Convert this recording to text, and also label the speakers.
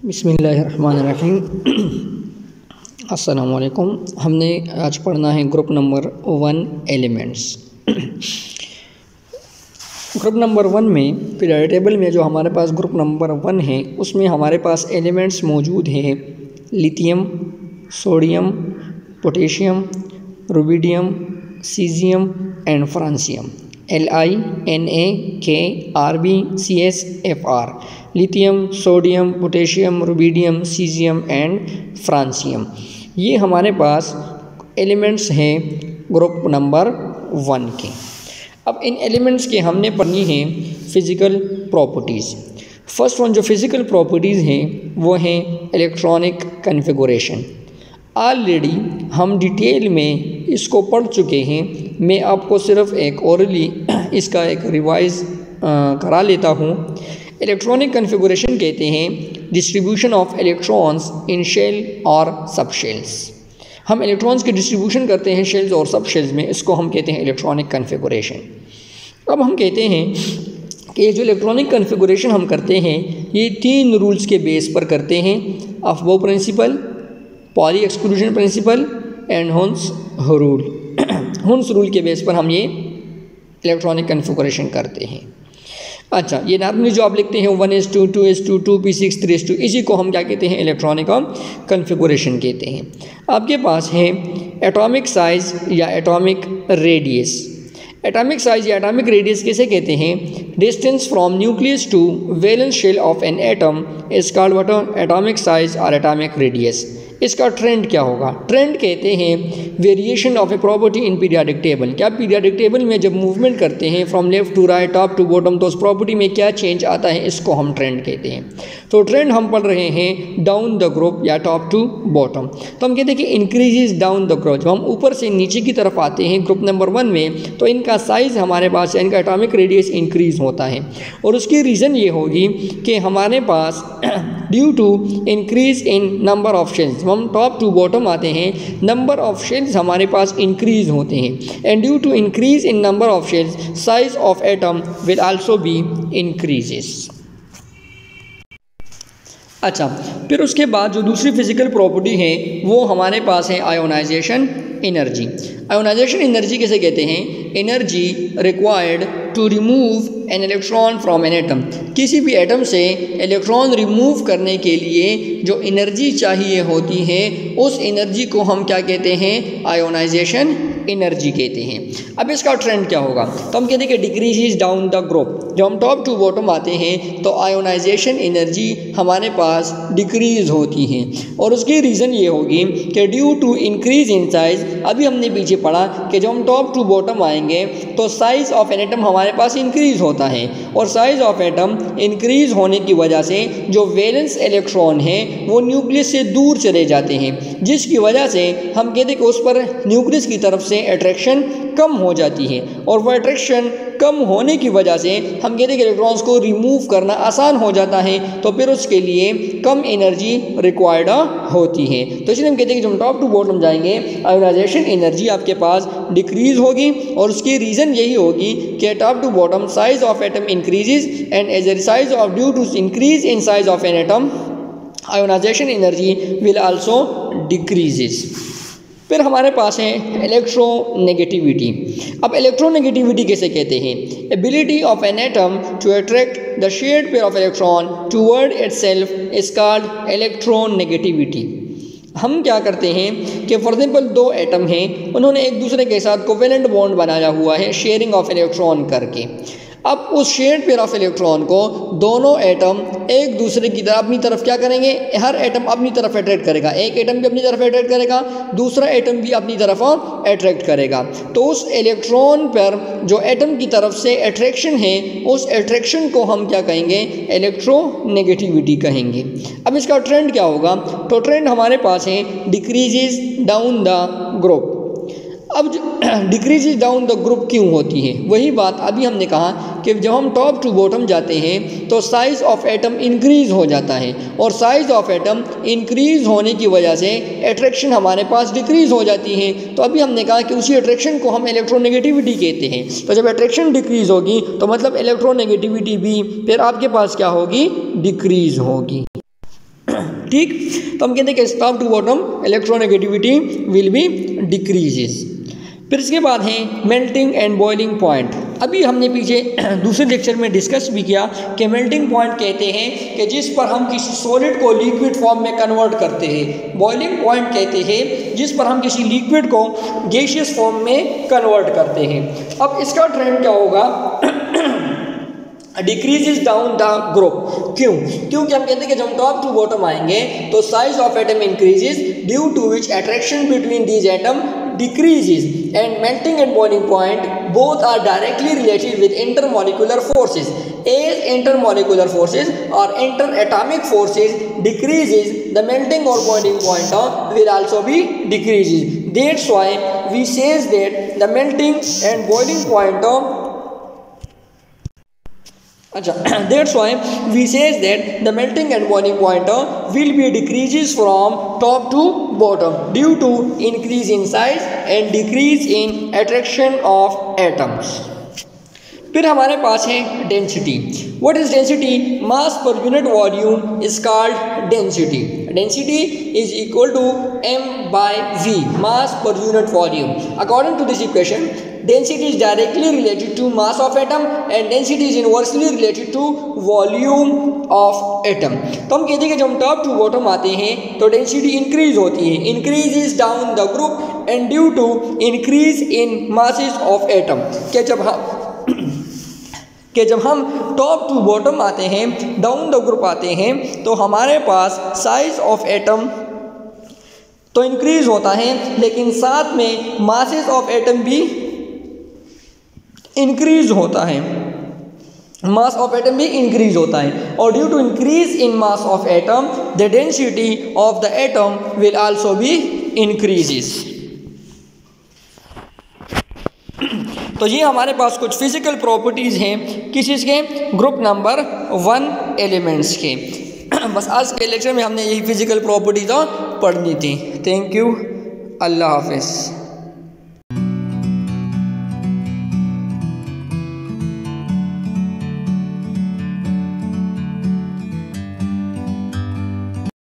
Speaker 1: बिस्मिल्लाहिर्रहमानिर्रहीम। अस्सलाम वालेकुम। हमने आज पढ़ना है group number 1 elements. Group number 1 में पीरियोडिक टेबल में जो हमारे पास ग्रुप नंबर 1 है उसमें हमारे पास एलिमेंट्स मौजूद हैं lithium, sodium, potassium, rubidium, caesium and francium. LINAKRBCSFR lithium, sodium, potassium, rubidium, caesium and francium. ये हमारे पास एलिमेंट्स हैं ग्रुप नंबर 1 के। अब इन एलिमेंट्स के हमने पढ़नी है फ़िज़िकल प्रॉपर्टीज़। फर्स्ट वन जो फ़िज़िकल प्रॉपर्टीज़ हैं वो हैं इलेक्ट्रॉनिक कन्फिगुरेशन। ऑलरेडी हम डिटेल में इसको पढ़ चुके हैं। मैं आपको सिर्फ एक ओरली इसका एक रिवाइज करा लेता हूँ। इलेक्ट्रॉनिक कन्फिगुरेशन कहते हैं distribution of electrons in shell और सब शेल्स। हम इलेक्ट्रॉन्स की डिस्ट्रीब्यूशन करते हैं शेल्स और सब शेल्स में, इसको हम कहते हैं इलेक्ट्रॉनिक कन्फिगुरेशन। अब हम कहते हैं कि ये जो इलेक्ट्रॉनिक कन्फिगुरेशन हम करते हैं ये 3 रूल्स के बेस पर करते हैं। Aufbau principle, Pauli exclusion principle and Hund's rule. Hund's rule के बेस पर हम ये इलेक्ट्रॉनिक कन्फिगुरेशन करते हैं। अच्छा, ये नॉर्मली जो आप लिखते हैं 1:2, 2:2, 2p6, 3:2, इसी को हम क्या कहते हैं इलेक्ट्रॉनिक कन्फिगुरेशन कहते हैं। आपके पास है एटॉमिक साइज़ या एटॉमिक रेडियस। एटॉमिक साइज़ या एटॉमिक रेडियस कैसे कहते हैं? Distance from nucleus to valence shell of an atom is called what? Atomic size और एटॉमिक रेडियस। इसका ट्रेंड क्या होगा? ट्रेंड कहते हैं variation of a property in periodic table. क्या पीरियोडिक टेबल में जब मूवमेंट करते हैं from left to right, top to bottom, तो उस प्रॉपर्टी में क्या चेंज आता है, इसको हम ट्रेंड कहते हैं। तो ट्रेंड हम पढ़ रहे हैं डाउन द ग्रुप या टॉप टू बॉटम। तो हम कहते हैं कि इंक्रीजेज डाउन द ग्रुप। जब हम ऊपर से नीचे की तरफ आते हैं ग्रुप नंबर 1 में तो इनका साइज़ हमारे पास, इनका एटॉमिक रेडियस इंक्रीज़ होता है। और उसकी रीज़न ये होगी कि हमारे पास due to increase in number of shells, हम टॉप टू बॉटम आते हैं, नंबर ऑफ शेल्स हमारे पास इंक्रीज होते हैं। And due to increase in number of shells size of atom will also be increases. अच्छा, फिर उसके बाद जो दूसरी फिजिकल प्रॉपर्टी है वो हमारे पास है आयोनाइजेशन एनर्जी। आयोनाइजेशन एनर्जी कैसे कहते हैं? Energy required to remove an electron from an atom. किसी भी एटम से इलेक्ट्रॉन रिमूव करने के लिए जो एनर्जी चाहिए होती है उस एनर्जी को हम क्या कहते हैं? आयोनाइजेशन एनर्जी कहते हैं। अब इसका ट्रेंड क्या होगा? तो हम कहते हैं कि डिक्रीज डाउन द ग्रुप। जब हम टॉप टू बॉटम आते हैं तो आयोनाइजेशन एनर्जी हमारे पास डिक्रीज होती है। और उसकी रीज़न ये होगी कि due to increase in size. अभी हमने पीछे पढ़ा कि जब हम टॉप टू बॉटम आएंगे तो साइज़ ऑफ एन एटम हमारे पास इंक्रीज़ होता है। और साइज़ ऑफ एटम इंक्रीज़ होने की वजह से जो वैलेंस इलेक्ट्रॉन है वो न्यूक्लियस से दूर चले जाते हैं, जिसकी वजह से हम कहते हैं कि उस पर न्यूक्लियस की तरफ से अट्रैक्शन कम हो जाती है। और वह अट्रैक्शन कम होने की वजह से हम कहते हैं कि इलेक्ट्रॉन्स को रिमूव करना आसान हो जाता है। तो फिर उसके लिए कम एनर्जी रिक्वायर्ड होती है। तो इसलिए हम कहते हैं कि जब हम टॉप टू बॉटम जाएंगे आयोनाइजेशन एनर्जी आपके पास डिक्रीज होगी। और उसकी रीज़न यही होगी कि top to bottom size of atom increases and as a size of due to increase in size of an atom ionisation energy will also decreases. फिर हमारे पास है इलेक्ट्रोनेगेटिविटी। अब इलेक्ट्रोनेगेटिविटी कैसे कहते हैं? Ability of an atom to attract the shared pair of electron toward itself is called electronegativity. हम क्या करते हैं कि फॉर एग्जाम्पल 2 एटम हैं, उन्होंने एक दूसरे के साथ कोवेलेंट बॉन्ड बनाया हुआ है शेयरिंग ऑफ इलेक्ट्रॉन करके। अब उस शेयर्ड पेयर ऑफ इलेक्ट्रॉन को दोनों एटम एक दूसरे की तरफ अपनी तरफ क्या करेंगे? हर एटम अपनी तरफ अट्रैक्ट करेगा। एक एटम भी अपनी तरफ अट्रैक्ट करेगा, दूसरा एटम भी अपनी तरफ अट्रैक्ट करेगा। तो उस इलेक्ट्रॉन पर जो एटम की तरफ से अट्रैक्शन है उस अट्रैक्शन को हम क्या कहेंगे? इलेक्ट्रोनेगेटिविटी कहेंगे। अब इसका ट्रेंड क्या होगा? तो ट्रेंड हमारे पास है डिक्रीजेज डाउन द ग्रुप। अब डिक्रीज डाउन द ग्रुप क्यों होती है? वही बात अभी हमने कहा कि जब हम टॉप टू बॉटम जाते हैं तो साइज़ ऑफ एटम इंक्रीज़ हो जाता है। और साइज़ ऑफ एटम इंक्रीज़ होने की वजह से अट्रैक्शन हमारे पास डिक्रीज़ हो जाती है। तो अभी हमने कहा कि उसी अट्रैक्शन को हम इलेक्ट्रोनेगेटिविटी कहते हैं। तो जब अट्रैक्शन डिक्रीज़ होगी तो मतलब इलेक्ट्रोनेगेटिविटी भी फिर आपके पास क्या होगी? डिक्रीज़ होगी। ठीक। तो हम कहते हैं कि top to bottom electronegativity will be decreases. फिर इसके बाद है मेल्टिंग एंड बॉइलिंग पॉइंट। अभी हमने पीछे दूसरे लेक्चर में डिस्कस भी किया कि मेल्टिंग पॉइंट कहते हैं कि जिस पर हम किसी सॉलिड को लिक्विड फॉर्म में कन्वर्ट करते हैं। बॉइलिंग पॉइंट कहते हैं जिस पर हम किसी लिक्विड को गैसियस फॉर्म में कन्वर्ट करते हैं। अब इसका ट्रेंड क्या होगा? Decreases down the group. क्यों? क्योंकि हम कहते हैं कि जब हम टॉप टू बॉटम आएंगे तो size of atom increases due to which attraction between these atom decreases and melting and boiling point both are directly related with intermolecular forces. As intermolecular forces or interatomic forces decreases, the melting or boiling point will also be decreases. That's why we says that the melting and boiling point that's why we says that the melting and boiling point will be decreases from top to bottom due to increase in size and decrease in attraction of atoms. फिर हमारे पास है density. What is density? Mass per unit volume is called density. Density is equal to m/v, mass per unit volume. According to this equation, density is directly related to mass of atom and density is inversely related to volume of atom. तो हम कहते हैं कि जब हम top to bottom आते हैं तो डेंसिटी इंक्रीज होती है, increases down the group and due to increase in masses of atom. कि जब हम टॉप टू बॉटम आते हैं, डाउन द ग्रुप आते हैं, तो हमारे पास साइज ऑफ एटम तो इंक्रीज होता है, लेकिन साथ में मासेस ऑफ एटम भी इंक्रीज होता है, मास ऑफ एटम भी इंक्रीज होता है। और due to increase in mass of atom the density of the atom will also be increases. तो ये हमारे पास कुछ फिजिकल प्रॉपर्टीज़ हैं किस चीज़ के? ग्रुप नंबर 1 एलिमेंट्स के। बस आज के लेक्चर में हमने यही फिजिकल प्रॉपर्टीज़ पढ़नी थी। थैंक यू, अल्लाह हाफिज़।